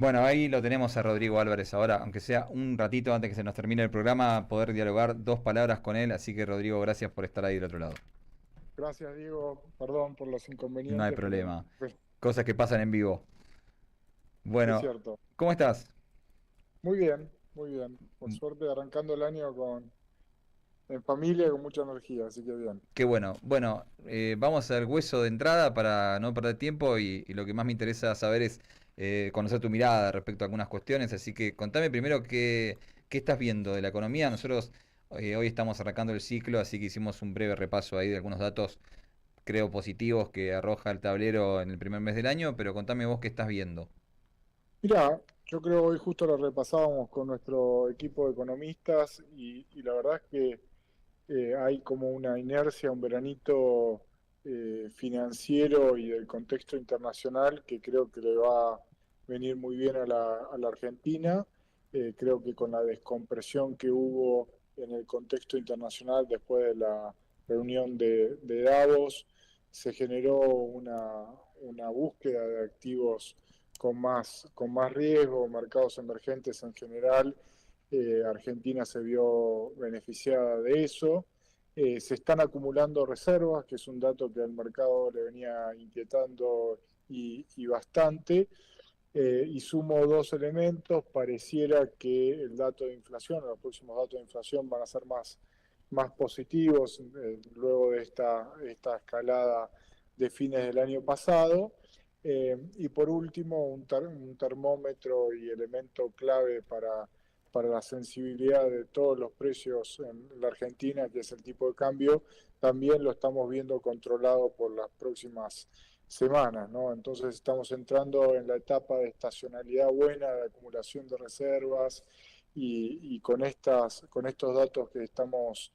Bueno, ahí lo tenemos a Rodrigo Álvarez ahora, aunque sea un ratito antes que se nos termine el programa, poder dialogar dos palabras con él. Así que Rodrigo, gracias por estar ahí del otro lado. Gracias, Diego. Perdón por los No hay inconvenientes, problema. pero Cosas que pasan en vivo. es Bueno, cierto. ¿cómo estás? Muy bien, muy bien. Por suerte, arrancando el año en familia y con mucha energía, así que bien. Qué bueno. Bueno, vamos al hueso de entrada para no perder tiempo y lo que más me interesa saber es conocer tu mirada respecto a algunas cuestiones. Así que contame primero qué estás viendo de la economía. Nosotros hoy estamos arrancando el ciclo, así que hicimos un breve repaso ahí de algunos datos, creo, positivos que arroja el tablero en el primer mes del año, pero contame vos qué estás viendo. Mirá, yo creo hoy justo lo repasábamos con nuestro equipo de economistas y la verdad es que hay como una inercia, un veranito financiero y del contexto internacional que creo que le va a venir muy bien a la Argentina. Creo que con la descompresión que hubo en el contexto internacional después de la reunión de Davos, se generó una búsqueda de activos con más riesgo, mercados emergentes en general. Argentina se vio beneficiada de eso. Se están acumulando reservas, que es un dato que al mercado le venía inquietando y bastante. Y sumo dos elementos, pareciera que el dato de inflación, los próximos datos de inflación van a ser más positivos luego de esta escalada de fines del año pasado. Y por último, un termómetro y elemento clave para la sensibilidad de todos los precios en la Argentina, que es el tipo de cambio, también lo estamos viendo controlado por las próximas semanas, ¿no? Entonces estamos entrando en la etapa de estacionalidad buena, de acumulación de reservas y con estos datos que estamos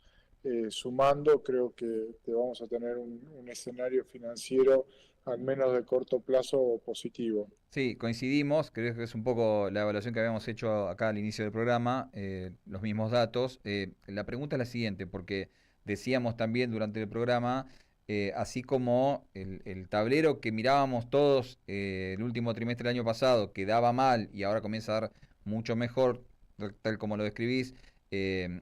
sumando, creo que vamos a tener un escenario financiero al menos de corto plazo positivo. Sí, coincidimos, creo que es un poco la evaluación que habíamos hecho acá al inicio del programa, los mismos datos. La pregunta es la siguiente, porque decíamos también durante el programa, así como el tablero que mirábamos todos el último trimestre del año pasado, que daba mal y ahora comienza a dar mucho mejor, tal como lo describís,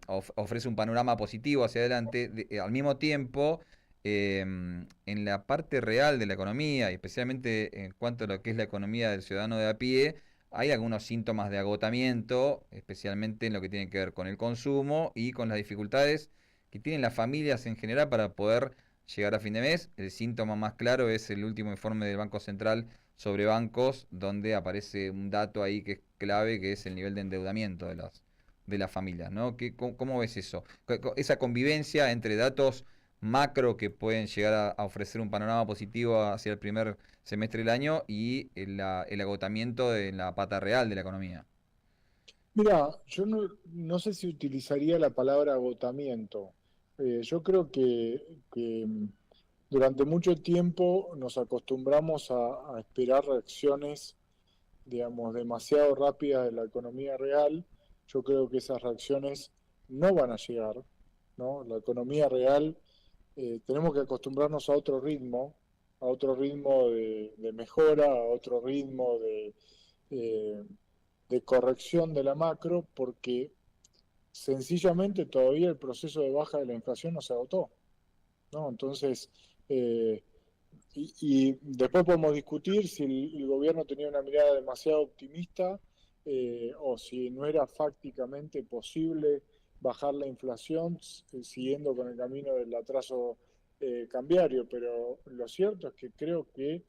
ofrece un panorama positivo hacia adelante. Al mismo tiempo, en la parte real de la economía, y especialmente en cuanto a lo que es la economía del ciudadano de a pie, hay algunos síntomas de agotamiento, especialmente en lo que tiene que ver con el consumo y con las dificultades que tienen las familias en general para poder llegar a fin de mes. El síntoma más claro es el último informe del Banco Central sobre bancos, donde aparece un dato ahí que es clave, que es el nivel de endeudamiento de las familias, ¿no? ¿Cómo ves eso? Esa convivencia entre datos macro que pueden llegar a ofrecer un panorama positivo hacia el primer semestre del año y el agotamiento de la pata real de la economía. Mira, yo no sé si utilizaría la palabra agotamiento. Yo creo que durante mucho tiempo nos acostumbramos a esperar reacciones, digamos, demasiado rápidas de la economía real. Yo creo que esas reacciones no van a llegar, ¿no? La economía real, tenemos que acostumbrarnos a otro ritmo de mejora, a otro ritmo eh, de corrección de la macro, porque sencillamente todavía el proceso de baja de la inflación no se agotó, ¿no? Entonces, eh, y después podemos discutir si el gobierno tenía una mirada demasiado optimista o si no era fácticamente posible bajar la inflación siguiendo con el camino del atraso cambiario, pero lo cierto es que creo que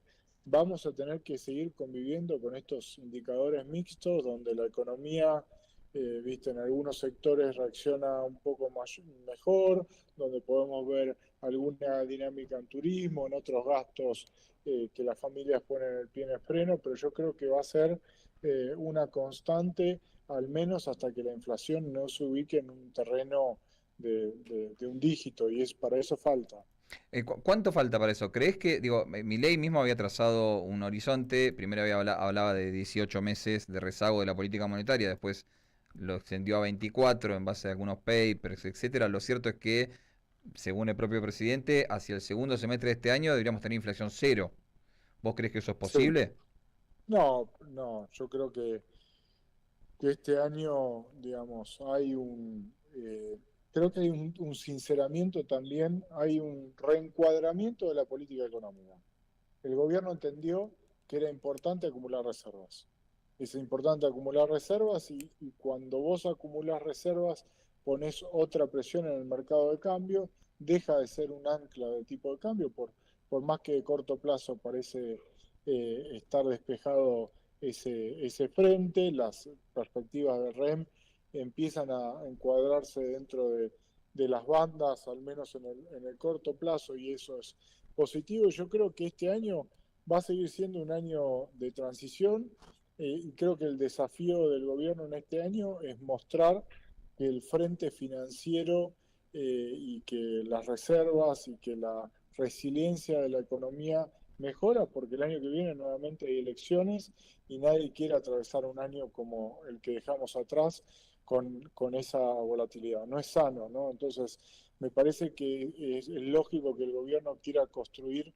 vamos a tener que seguir conviviendo con estos indicadores mixtos donde la economía, viste, en algunos sectores reacciona un poco más, mejor, donde podemos ver alguna dinámica en turismo, en otros gastos que las familias ponen el pie en el freno, pero yo creo que va a ser una constante, al menos hasta que la inflación no se ubique en un terreno de un dígito, y es para eso falta. ¿Cuánto falta para eso? ¿Crees que, digo, Milei mismo había trazado un horizonte, primero hablaba de 18 meses de rezago de la política monetaria, después lo extendió a 24 en base a algunos papers, etcétera? Lo cierto es que, según el propio presidente, hacia el segundo semestre de este año deberíamos tener inflación cero. ¿Vos crees que eso es Sí. posible? No, no, yo creo que este año, digamos, creo que hay un sinceramiento también, hay un reencuadramiento de la política económica. El gobierno entendió que era importante acumular reservas. Es importante acumular reservas y cuando vos acumulás reservas pones otra presión en el mercado de cambio, deja de ser un ancla de tipo de cambio, por más que de corto plazo parece estar despejado ese frente, las perspectivas de REM empiezan a encuadrarse dentro de las bandas, al menos en el corto plazo, y eso es positivo. Yo creo que este año va a seguir siendo un año de transición y creo que el desafío del gobierno en este año es mostrar que el frente financiero y que las reservas y que la resiliencia de la economía mejora, porque el año que viene nuevamente hay elecciones y nadie quiere atravesar un año como el que dejamos atrás con esa volatilidad. No es sano, ¿no? Entonces, me parece que es lógico que el gobierno quiera construir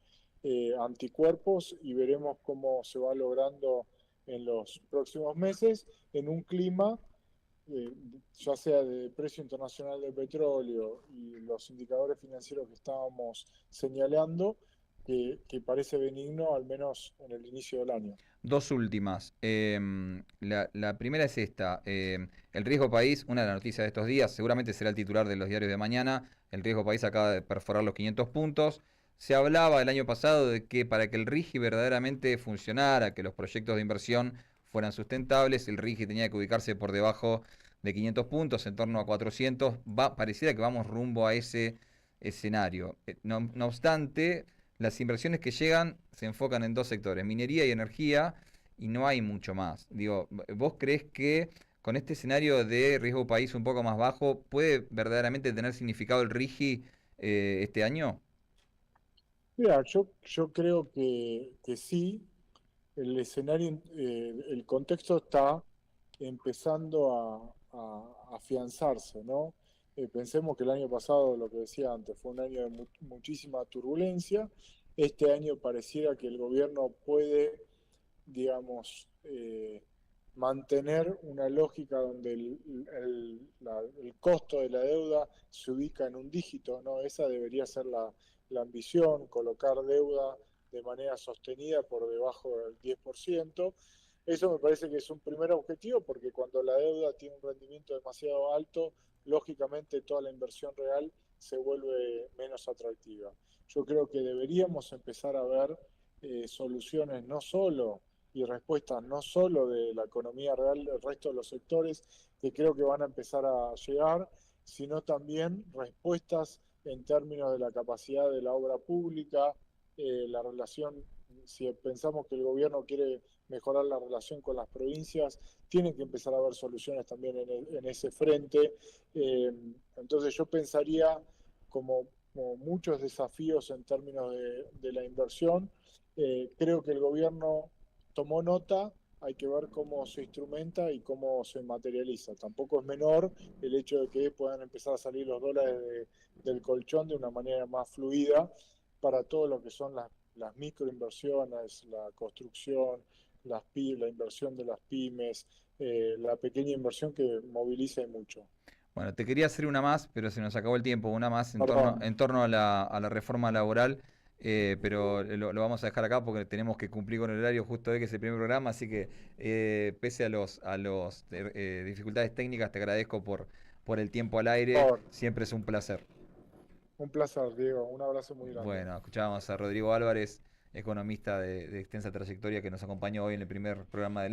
anticuerpos y veremos cómo se va logrando en los próximos meses en un clima, eh, ya sea de precio internacional del petróleo y los indicadores financieros que estábamos señalando, que parece benigno al menos en el inicio del año. Dos últimas. La primera es esta. El riesgo país, una de las noticias de estos días, seguramente será el titular de los diarios de mañana. El riesgo país acaba de perforar los 500 puntos. Se hablaba el año pasado de que para que el RIGI verdaderamente funcionara, que los proyectos de inversión fueran sustentables, el RIGI tenía que ubicarse por debajo de 500 puntos, en torno a 400. Pareciera que vamos rumbo a ese escenario. No obstante, las inversiones que llegan se enfocan en dos sectores, minería y energía, y no hay mucho más. Digo, ¿vos crees que con este escenario de riesgo país un poco más bajo puede verdaderamente tener significado el RIGI este año? Mira, yo creo que sí, el escenario, el contexto está empezando a afianzarse, ¿no? Pensemos que el año pasado, lo que decía antes, fue un año de muchísima turbulencia. Este año pareciera que el gobierno puede, digamos, mantener una lógica donde el costo de la deuda se ubica en un dígito, ¿no? Esa debería ser la ambición, colocar deuda de manera sostenida por debajo del 10%. Eso me parece que es un primer objetivo porque cuando la deuda tiene un rendimiento demasiado alto, lógicamente toda la inversión real se vuelve menos atractiva. Yo creo que deberíamos empezar a ver soluciones no solo y respuestas no solo de la economía real del resto de los sectores que creo que van a empezar a llegar, sino también respuestas en términos de la capacidad de la obra pública, la relación, si pensamos que el gobierno quiere mejorar la relación con las provincias, tiene que empezar a haber soluciones también en ese frente. Entonces yo pensaría como muchos desafíos en términos de la inversión. Creo que el gobierno tomó nota, hay que ver cómo se instrumenta y cómo se materializa. Tampoco es menor el hecho de que puedan empezar a salir los dólares del colchón de una manera más fluida para todo lo que son las microinversiones, la construcción, la inversión de las pymes, la pequeña inversión que moviliza mucho. Bueno, te quería hacer una más, pero se nos acabó el tiempo, una más Perdón, en torno a la reforma laboral, pero lo vamos a dejar acá porque tenemos que cumplir con el horario justo hoy, que es el primer programa, así que pese a los dificultades técnicas, te agradezco por el tiempo al por aire, favor. siempre es un placer. Un placer, Diego. Un abrazo muy grande. Bueno, escuchábamos a Rodrigo Álvarez, economista de extensa trayectoria, que nos acompañó hoy en el primer programa del